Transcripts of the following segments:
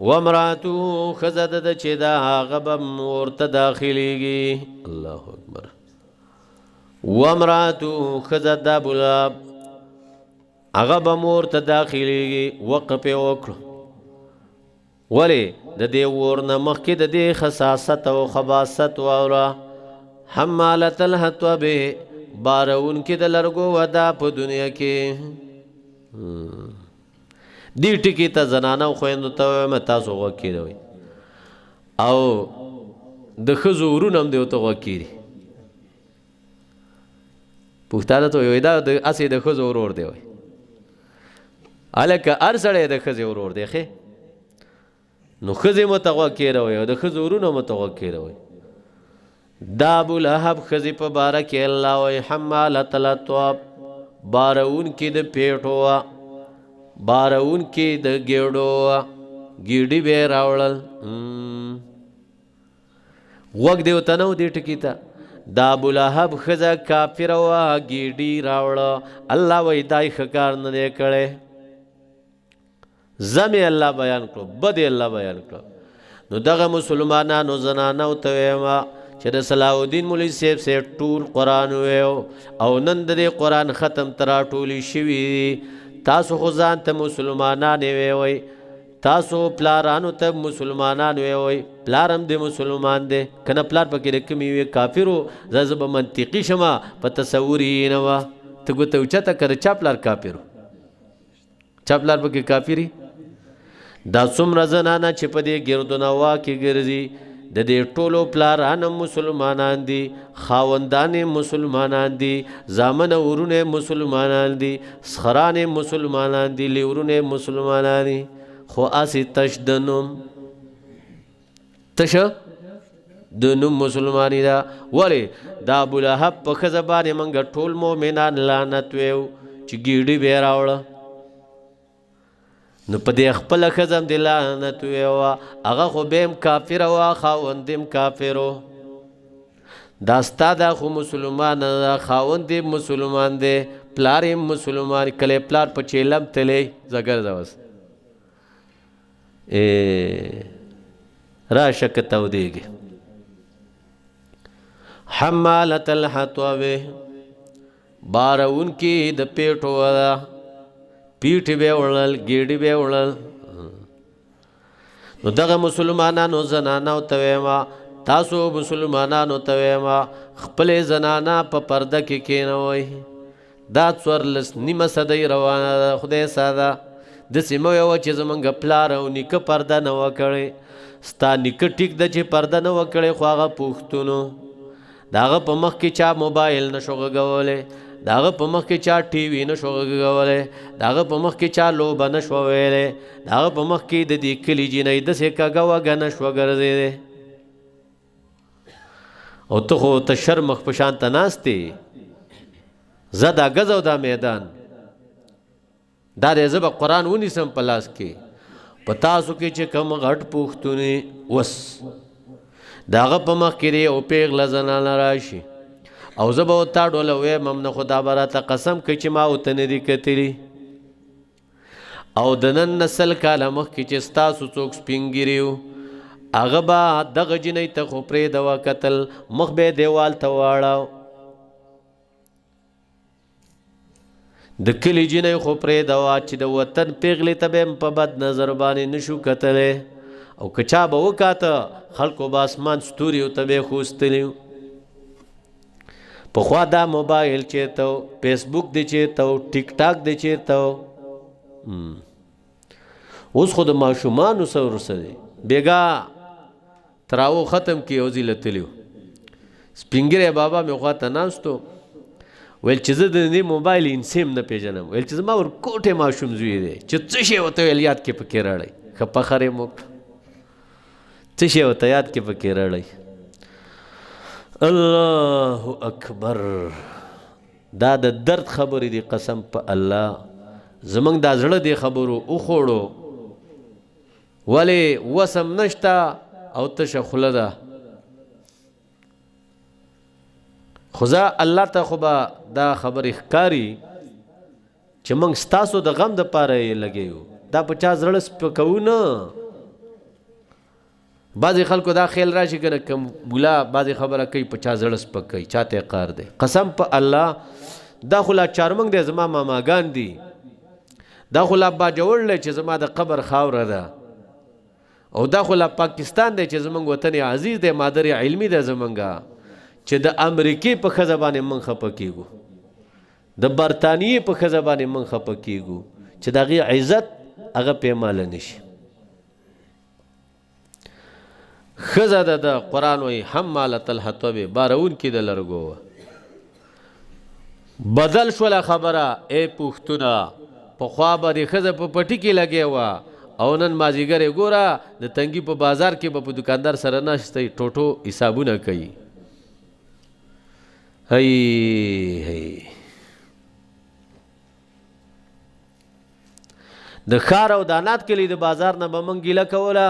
وامراتو خزد د چې دا هغه به ورته داخليږي. الله اکبر. وامراتو خزد د ابولاب هغه به ورته داخليږي. وقف وکړو ولی د دې ورنه مخکې د دې خصاصت او خباست واوره. حمالت الحطب بارون کې د لرګو ودا په دنیا کې. دی ټکی ته زنانه خويندو ته متاسو وکړي او د خزو ورونم دی ته وکړي. پښتانه ته وي دا د اسی د خزو ورور دی وي الکه ارسړې د خزو ورور دی خې نو خزه متوکې راوي او د خزو ورونو متوکې راوي. دا ابو لهب خزه په بارک الله وي حمالت الطاب بارون کې د پیټوا بارون کې د ګېډو ګېډي به راوړل. وګ دیو تنو دې ټکی ته دا ابو لهب خزه کافر وا ګېډي راوړ. الله وای دای خکار نه کړي زمي الله بیان کړو بد الله بیان کړو. نو دغه مسلمانانو زنانو ته ما چې د صلاح الدین مولوی صاحب سے ټول قرآن ویو او نن د قرآن ختم ترا ټولی شوي. تاسو خو ځان ته مسلمانان وی تاسو پلارانو ته مسلمانان وی پلارم د مسلمان دی کنه پلار پکې رکمی وی کافرو زب منطقي شمه په تصور یې نه وا ته ګوته اوچته کړ چا پلار کافرو چا پلار پکې کافری. دا څومره زنانه چې په دې ګردنوا کې ګرځي د دې ټولو پلاران مسلمانان دي خاوندان مسلمانان دي زامن ورونه مسلمانان دي سخران مسلمانان دي لیورونه مسلمانان دي خو اسی تشدنم تش دنم مسلمانی دا ولی دا ابو لهب په خزبانه منګه ټول مؤمنان لعنت ویو چې ګیډي به راوړه. نو په دې خپل خزم د لعنت ویوا هغه خو بهم کافر وا خاوندم کافرو. دا استاد خو مسلمان خاوند مسلمان دی پلار مسلمان کله پلار په چیلم تلې زګر زوس را شکتاو دیږي. حمالت الحطب بارون کې د پیټو ولا پیټ به وړل ګېډي به وړل. نو دغه مسلمانانو زنانو ته ما تاسو مسلمانانو ته ما خپل زنانا په پرده کې کېنوي. دا څورلس نیمه صدۍ روانه خدای ساده د سیمو یو چې زمونږ پلار او نیکه پرده نه وکړي ستا نیکه ټیک د چې پرده نه وکړي خو هغه پوښتنو داغه په مخ کې چا موبایل نشو غوولې داغه په مخ کې چا ټي وي نشو غوولې داغه په مخ کې چا لوبه نشو ویلې داغه په مخ کې د دې کلی جنې د سې کاګه وګنه شو ګرځې او ته خو ته شرمخ په شان تناستي زدا غزو دا میدان دا دې زب قرآن ونیسم پلاس کې پتاسو کې چې کم غټ پوښتنه وس داغه په مخ کې او پیغله زنانه راشي او زب او تا ډول وې ممنه خدا براته قسم کوي چې ما او تنه دي کتلی او د نن نسل کاله مخ کې چې تاسو څوک سپینګریو هغه با دغه جنې ته خو پرې دوا قتل مخ به دیوال ته واړاو د کلی جنې خو پرې دوا چې د وطن پیغلې ته به په بد نظر باندې نشو کتلې او کچا به وکاته خلکو به اسمان ستوري او ته به خوستلیو په خوا دا موبایل چیرته فیسبوک دی چیرته ټیک ټاک دی چیرته اوس خو د ماشومانو سره رسېږي بیګا تراو ختم کی اوزی لتلیو سپینګره بابا مې خواته ناستو ویل چې زه د دې موبایل انسیم نه پیژنم ویل چې زما ور کوټه ماشوم زوی دی چې څه شی وته ویل یاد کې پکې راړی خپه خره مو څه شی وته یاد کې پکې راړی الله اکبر دا د درد خبرې دی قسم په الله زمنګ دا زړه دی خبرو او خوړو ولی وسم نشتا او تشخله ده خدا الله ته خو دا خبر اخکاری چې موږ ستاسو د غم د پاره لګیو دا 50 زړه سپکو نه بعضې خلکو دا خیال راشي که نه که مولا بعضې خبره کوي په چا زړه سپک کوي چاته یې قار دی قسم په الله دا خو لا چارمنګ دی زما ماماګان دي دا خو لا باجوړ دی چې زما د قبر خاوره ده او دا خو لا پاکستان دی چې زمونږ وطن عزیز دی مادر علمي دی زمونږه چې د امریکې په ښځه باندې موږ خفه کېږو د برطانیې په ښځه باندې موږ خفه کېږو چې د هغې عزت هغه پیماله نشي ښځه د قرآن وایي حمالة الحطب بارونکې د لرګو بدل شوله خبره ای پښتونه پخوا به د ښځه په پټي کې لګې وه او نن مازدیګر یې ګوره د تنګي په بازار کې به په دکاندار سره ناشته ټوټو حسابونه کوي هی د ښار او دانات کلي د بازار نه به موږ ګیله کوله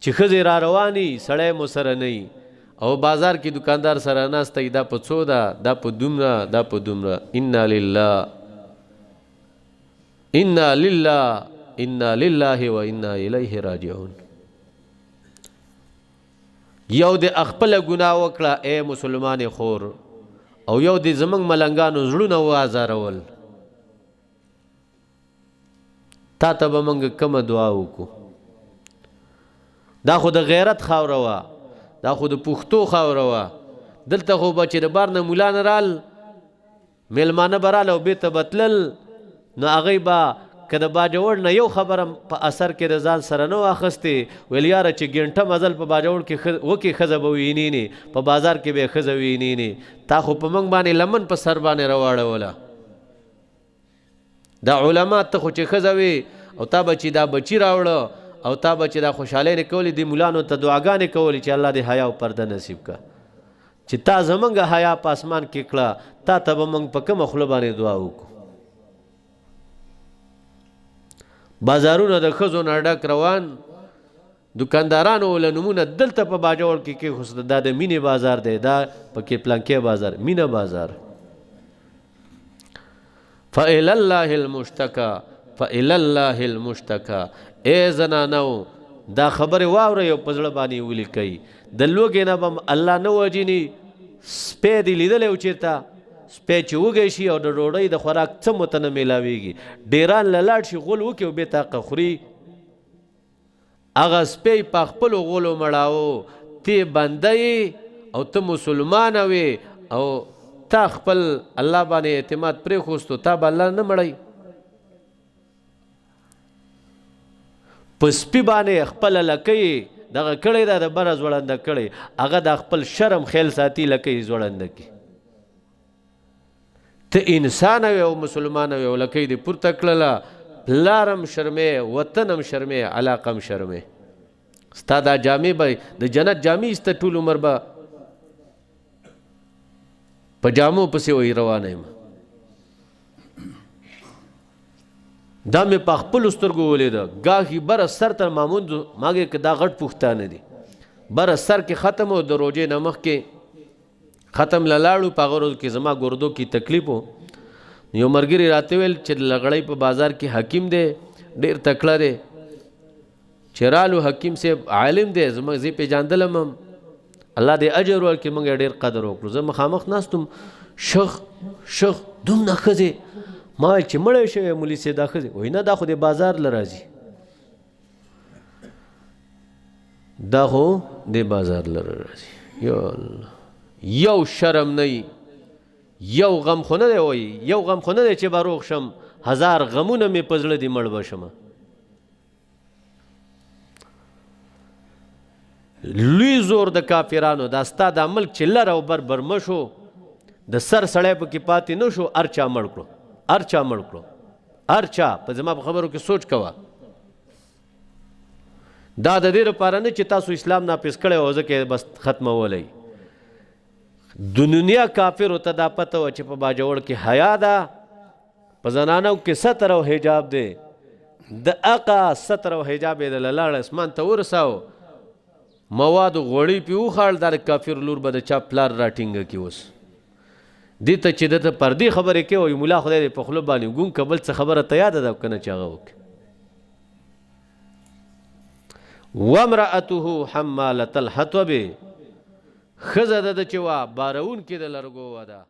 چې ښځې را رواني سړی مو سره نه او بازار کې دکاندار سره ناسته دا په څو ده دا په دومره دا په دومره انا لله انا لله و انا الیه راجعون یو د خپل ګناه وکړه اے مسلمان خور او یو د زمنګ ملنګانو زړونه وازارول تا ته به موږ کومه دعا وکړو دا خو د غیرت خاوره وه دا خو د پښتو خاوره وه دلته خو به چې د بار نه مولا نه رال میلمانه به راله او بېرته به تلل نو هغوی به که د باجوړ نه یو خبره په اثر کې د ځان سره نه واخیستې ویل یاره چې ګنټه مزل په باجوړ کې وکې ښځه به وینینې په بازار کې به یې ښځه وینینې تا خو په موږ باندې لمن په سر باندې راواړوله دا علما ته خو چې ښځه وي او تا به چې دا بچي راوړه او تا به چې دا خوشحالۍ نه کولې دې ملانو ته دعاګانې کولې چې الله دې حیا او پرده نصیب که چې تا زمونږ حیا په اسمان کې کړه تا ته به موږ په کومه خوله باندې دعا وکړو بازارونه د ښځو نه ډک روان دکاندارانو له نومونه دلته په باجوړ کې کېښوسته دا د مینې بازار دی دا پکې پلانکې بازار مینه بازار فإلى الله المشتكى فإلى الله المشتكى اے زنانو دا خبرې واورئ او په زړه باندې ولیکئ د لوږې نه به الله نه وجیني سپی دې لیدلی و چېرته سپی چې وږی شي او د ډوډۍ د خوراک څه مو ته نه میلاویږي ډیران له لاړ شي غول وکړي او بې طاقه خوري هغه سپی په خپلو غولو مړاو ته بنده یې او ته مسلمانه وې او تا خپل الله باندې اعتماد پرېښوستو تا به الله نه مړی په سپي باندې خپله لکۍ دغه کړی دا د بره ځوړنده کړی هغه د خپل شرم خیل ساتي لکۍ ځوړنده کړي ته انسان وې او مسلمان وې او لکۍ دې پورته کړله پلارم شرمې وطنم شرمې علاقم شرمې ستا دا جامې به د جنت جامې سته ټول عمر به په جامو پسې وایي روانه یم دا مې په خپلو سترګو ولیده ګاهي بره سر ته ماموند ماګې که دا غټ پښتانه دي بره سر کې ختم و د روژې نه مخکې ختم له لاړو په هغه ورځو کې زما ګردو کې تکلیف و یو ملګري راته ویل چې لغړی په بازار کې حکیم دی ډېر تکړه دی چې رالو حکیم صاحب عالم دی زما زه پېژندلم هم الله دې اجر ورکړي موږ یې ډېر قدر وکړو زه مخامخ ناستم شخ دومره ښځې ما ویل چې مړی شوی مولي صاحب دا ښځې وایي نه دا خو د بازار له راځي دا خو د بازار له راځي یا الله یو شرم نه یو غم خو نه دی وایي یو غم خو نه دی چې به روغ شم هزار غمونه مې په زړه دي مړ به شمه لوی زور د کافرانو دا ستا دا ملک چې لر او بر برمه شو د سر سړی پکې پاتې نه شو هر چا مړ کړو هر چا مړ کړو هر چا په زما په خبرو کې سوچ کوه دا د دې لپاره نه چې تاسو اسلام ناپیس کړی او ځکه بس ختمولی د دنیا کافرو ته دا پته وه چې په باجوړ کې حیا ده په زنانو کې ستر او حجاب دی د اقا ستر او حجاب یې د لاړ اسمان ته ورساو مواد غوړی پې وخاړ دا کافر لور به د چا پلار راټینګه کړي اوس دې ته چې دته پردې خبرې کوي وایي ملا خدای دې په خوله باندې ګونګ که بل څه خبره ته یاده ده که نه چې هغه وکړي وامرأته حمالة الحطب ښځه د چې وا بارون کې د لرګو وه ده